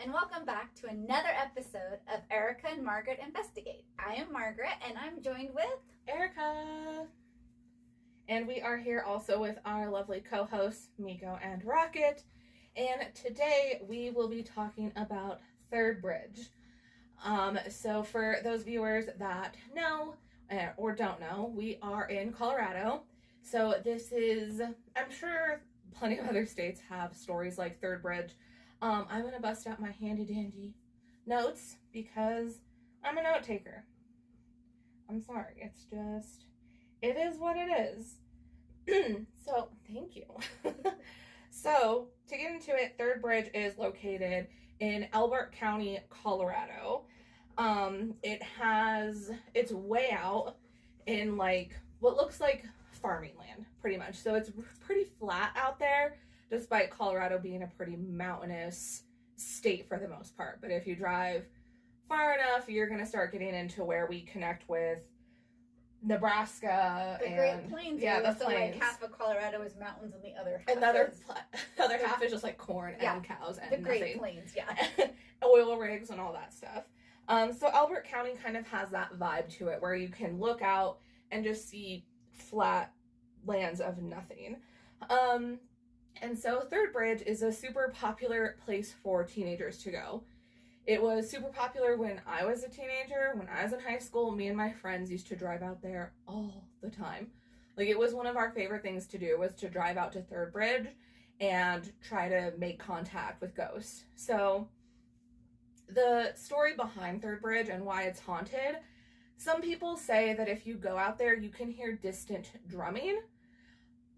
and welcome back to another episode of Erica and Margaret Investigate. I am Margaret, and I'm joined with Erica. And we are here also with our lovely co-hosts, Miko and Rocket. And today we will be talking about Third Bridge. So for those viewers that know or don't know, we are in Colorado. So this is, I'm sure plenty of other states have stories like Third Bridge. I'm going to bust out my handy dandy notes because I'm a note taker. I'm sorry. It's just, it is what it is. So, thank you. So, to get into it, Third Bridge is located in Elbert County, Colorado. It's way out in like what looks like farming land, pretty much. So it's pretty flat out there, despite Colorado being a pretty mountainous state for the most part. But if you drive far enough, you're going to start getting into where we connect with Nebraska the and Great Plains. Yeah, the so plains. Like half of Colorado is mountains, and the other half Other half is just like corn and cows and the Great nothing. Plains. Yeah, oil rigs and all that stuff. So Elbert County kind of has that vibe to it, where you can look out and just see flat lands of nothing. And so Third Bridge is a super popular place for teenagers to go. It was super popular when I was a teenager. When I was in high school, me and my friends used to drive out there all the time. Like, it was one of our favorite things to do, was to drive out to Third Bridge and try to make contact with ghosts. So the story behind Third Bridge and why it's haunted, some people say that if you go out there, you can hear distant drumming.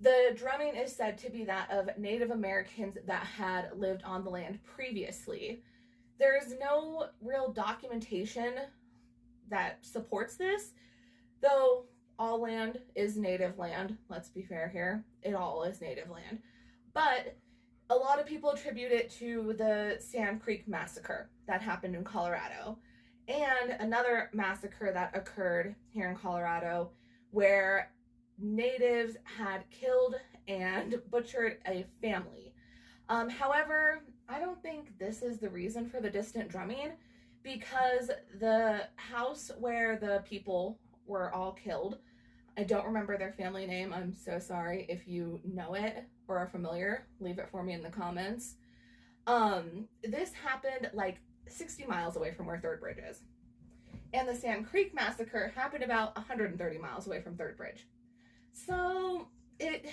The drumming is said to be that of Native Americans that had lived on the land previously. There's no real documentation that supports this, though all land is native land. Let's be fair here. It all is native land. But a lot of people attribute it to the Sand Creek Massacre that happened in Colorado, and another massacre that occurred here in Colorado where natives had killed and butchered a family. However, I don't think this is the reason for the distant drumming, because the house where the people were all killed, I don't remember their family name. I'm so sorry. If you know it or are familiar, leave it for me in the comments. This happened like 60 miles away from where Third Bridge is. And the Sand Creek Massacre happened about 130 miles away from Third Bridge. So it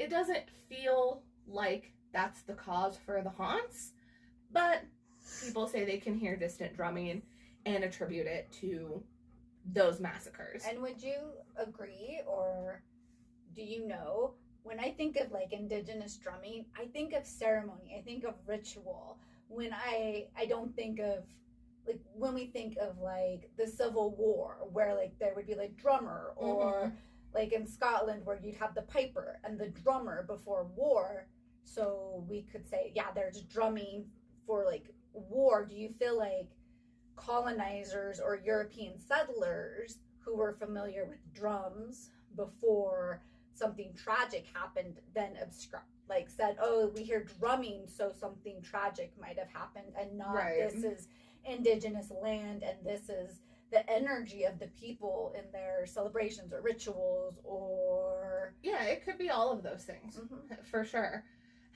doesn't feel like that's the cause for the haunts, but people say they can hear distant drumming and attribute it to those massacres. And would you agree, or do you know, when I think of like indigenous drumming, I think of ceremony, I think of ritual. When I don't think of, like, when we think of like the Civil War, where like there would be like drummer, or like in Scotland where you'd have the piper and the drummer before war. So we could say, yeah, there's drumming for like war. Do you feel like colonizers or European settlers who were familiar with drums before something tragic happened then said, oh, we hear drumming, so something tragic might have happened, and not this is indigenous land and this is the energy of the people in their celebrations or rituals? Or yeah, it could be all of those things. For sure.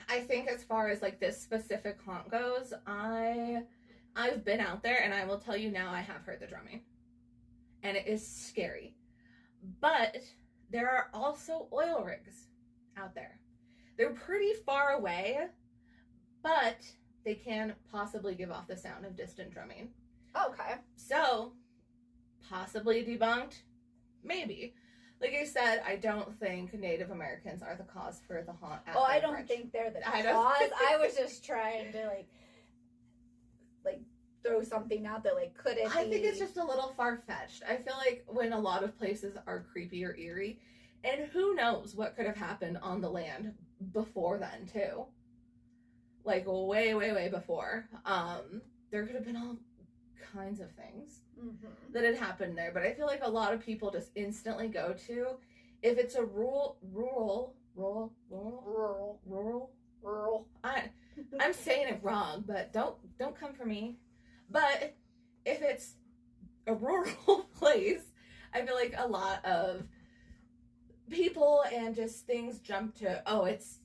I think as far as like this specific haunt goes, I've been out there, and I will tell you now, I have heard the drumming, and it is scary. But there are also oil rigs out there. They're pretty far away, but they can possibly give off the sound of distant drumming. Okay. So, possibly debunked? Maybe. Like I said, I don't think Native Americans are the cause for the haunt. I don't think they're the cause. I was just trying to like throw something out there. Like, could it be? I think it's just a little far-fetched. I feel like when a lot of places are creepy or eerie, and who knows what could have happened on the land before then too. Like way, way, way before. There could have been all kinds of things that had happened there, but I feel like a lot of people just instantly go to, if it's a rural I'm saying it wrong, but don't come for me. But if it's a rural place, I feel like a lot of people and just things jump to, oh, it's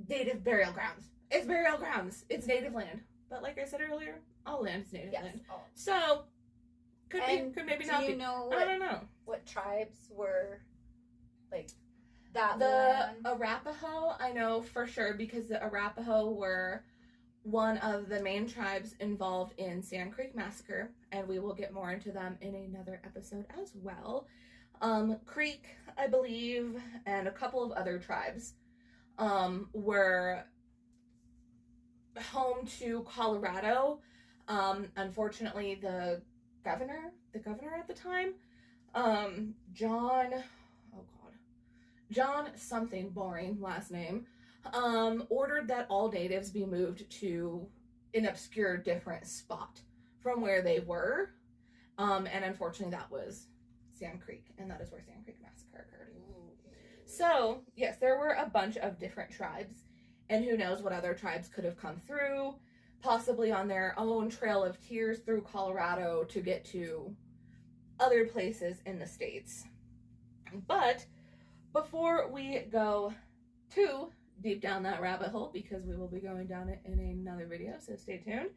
native burial grounds. It's burial grounds. It's native land. But like I said earlier, all land is native land. All. So could maybe not be. Do you know I don't know what tribes were like that? The Arapaho, I know for sure, because the Arapaho were one of the main tribes involved in Sand Creek Massacre, and we will get more into them in another episode as well. Creek, I believe, and a couple of other tribes were home to Colorado. Unfortunately, the governor at the time, John something boring last name, ordered that all natives be moved to an obscure different spot from where they were. And unfortunately that was Sand Creek, and that is where Sand Creek Massacre occurred. So, yes, there were a bunch of different tribes, and who knows what other tribes could have come through, possibly on their own trail of tears through Colorado to get to other places in the States. But before we go too deep down that rabbit hole, because we will be going down it in another video, so stay tuned.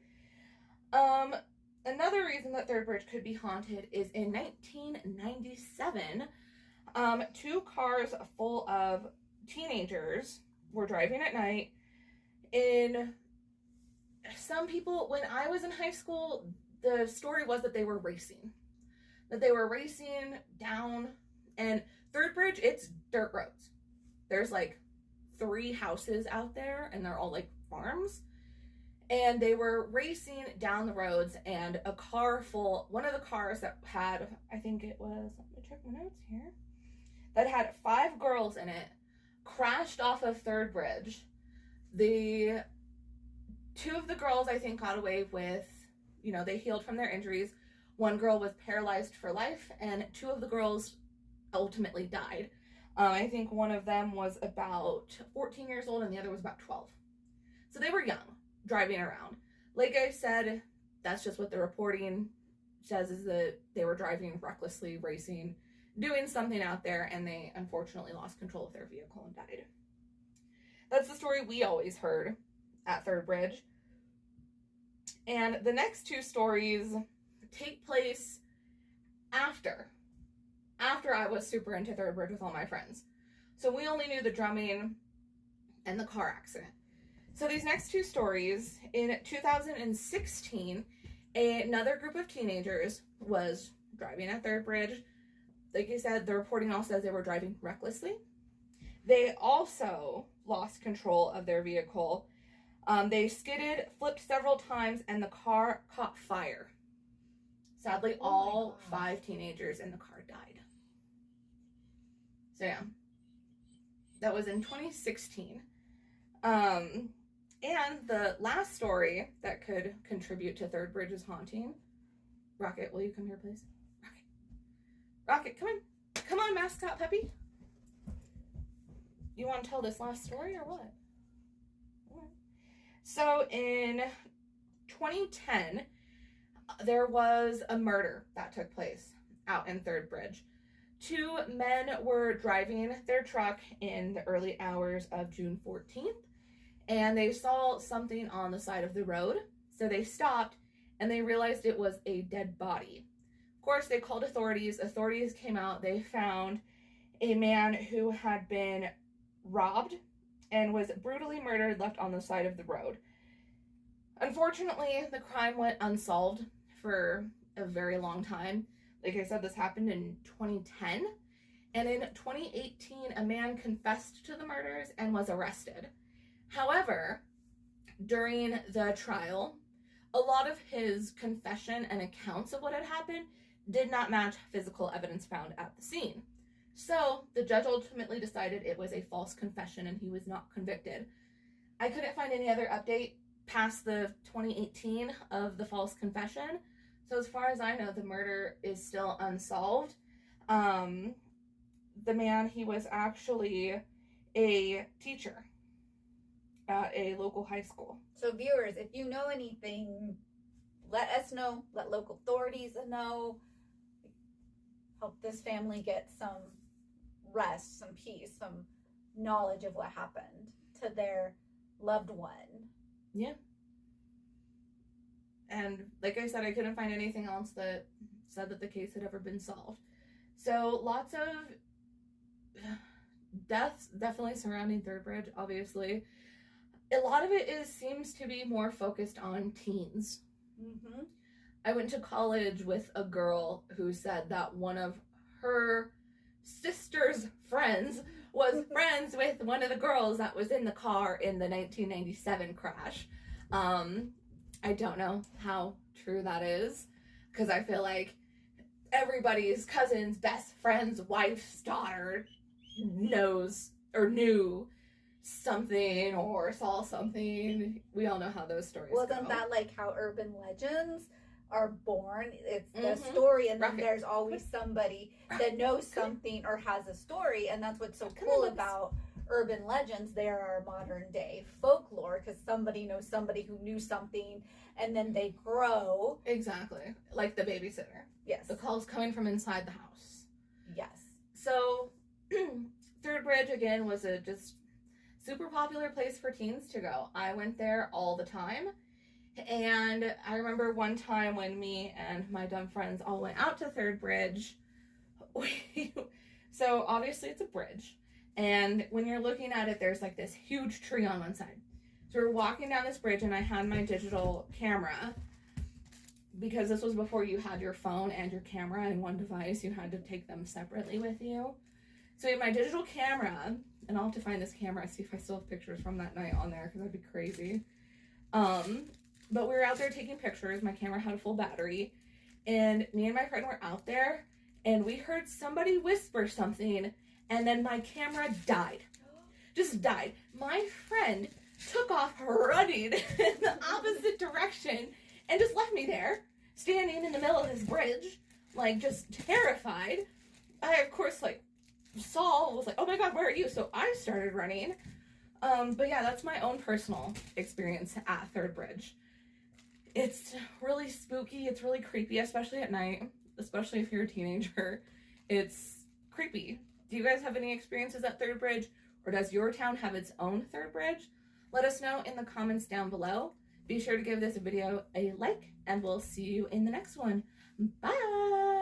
Another reason that Third Bridge could be haunted is in 1997, 2 cars full of teenagers were driving at night. In some people, when I was in high school, the story was that they were racing. That they were racing down, and Third Bridge, it's dirt roads. There's like 3 houses out there, and they're all like farms. And they were racing down the roads, and a car full, one of the cars that had, I think it was, let me check my notes here, that had 5 girls in it, crashed off of Third Bridge. The 2 of the girls, I think, got away with, they healed from their injuries. 1 girl was paralyzed for life, and 2 of the girls ultimately died. I think one of them was about 14 years old and the other was about 12. So they were young, driving around. Like I said, that's just what the reporting says, is that they were driving recklessly, racing, doing something out there, and they unfortunately lost control of their vehicle and died. That's the story we always heard at Third Bridge. And the next 2 stories take place after I was super into Third Bridge with all my friends. So we only knew the drumming and the car accident. So these next 2 stories, in 2016, another group of teenagers was driving at Third Bridge. Like I said, the reporting all says they were driving recklessly. They also lost control of their vehicle. They skidded, flipped several times, and the car caught fire. Sadly, all 5 teenagers in the car died. So yeah, that was in 2016. And the last story that could contribute to Third Bridge's haunting, Rocket, will you come here, please? Rocket, come in. Come on, mascot puppy. You want to tell this last story or what? Okay. So in 2010, there was a murder that took place out in Third Bridge. 2 men were driving their truck in the early hours of June 14th, and they saw something on the side of the road. So they stopped, and they realized it was a dead body. Of course, they called authorities. Authorities came out. They found a man who had been robbed and was brutally murdered, left on the side of the road. Unfortunately, the crime went unsolved for a very long time. Like I said, this happened in 2010. And in 2018, a man confessed to the murders and was arrested. However, during the trial, a lot of his confession and accounts of what had happened did not match physical evidence found at the scene. So the judge ultimately decided it was a false confession and he was not convicted. I couldn't find any other update past the 2018 of the false confession. So as far as I know, the murder is still unsolved. The man, he was actually a teacher. at a local high school. So viewers, if you know anything, let us know. Let local authorities know. Help this family get some rest, some peace, some knowledge of what happened to their loved one. Yeah. And like I said, I couldn't find anything else that said that the case had ever been solved. So lots of deaths definitely surrounding Third Bridge, obviously. A lot of it seems to be more focused on teens. Mm-hmm. I went to college with a girl who said that one of her sister's friends was friends with one of the girls that was in the car in the 1997 crash. I don't know how true that is, because I feel like everybody's cousin's best friend's wife's daughter knows or knew something or saw something. We all know how those stories Wasn't go. that like how urban legends are born? It's the Mhm. story, and then Right. there's always somebody that knows something or has a story, and that's what's so cool about urban legends. They are our modern day folklore, because somebody knows somebody who knew something, and then they grow. Exactly. Like the babysitter. Yes. The calls coming from inside the house. Yes. So, Third Bridge, again, was a just super popular place for teens to go. I went there all the time. And I remember one time when me and my dumb friends all went out to Third Bridge. So, obviously, it's a bridge. And when you're looking at it, there's like this huge tree on one side. So we're walking down this bridge, and I had my digital camera, because this was before you had your phone and your camera in one device. You had to take them separately with you. So we had my digital camera, and I'll have to find this camera, see if I still have pictures from that night on there, because that'd be crazy. But we were out there taking pictures. My camera had a full battery, and me and my friend were out there, and we heard somebody whisper something, and then my camera died. Just died. My friend took off running in the opposite direction and just left me there, standing in the middle of this bridge, like, just terrified. I, of course, like, was like, oh my god, where are you? So I started running. But yeah, that's my own personal experience at Third Bridge. It's really spooky. It's really creepy, especially at night, especially if you're a teenager. It's creepy. Do you guys have any experiences at Third Bridge, or does your town have its own Third Bridge? Let us know in the comments down below. Be sure to give this video a like, and we'll see you in the next one. Bye!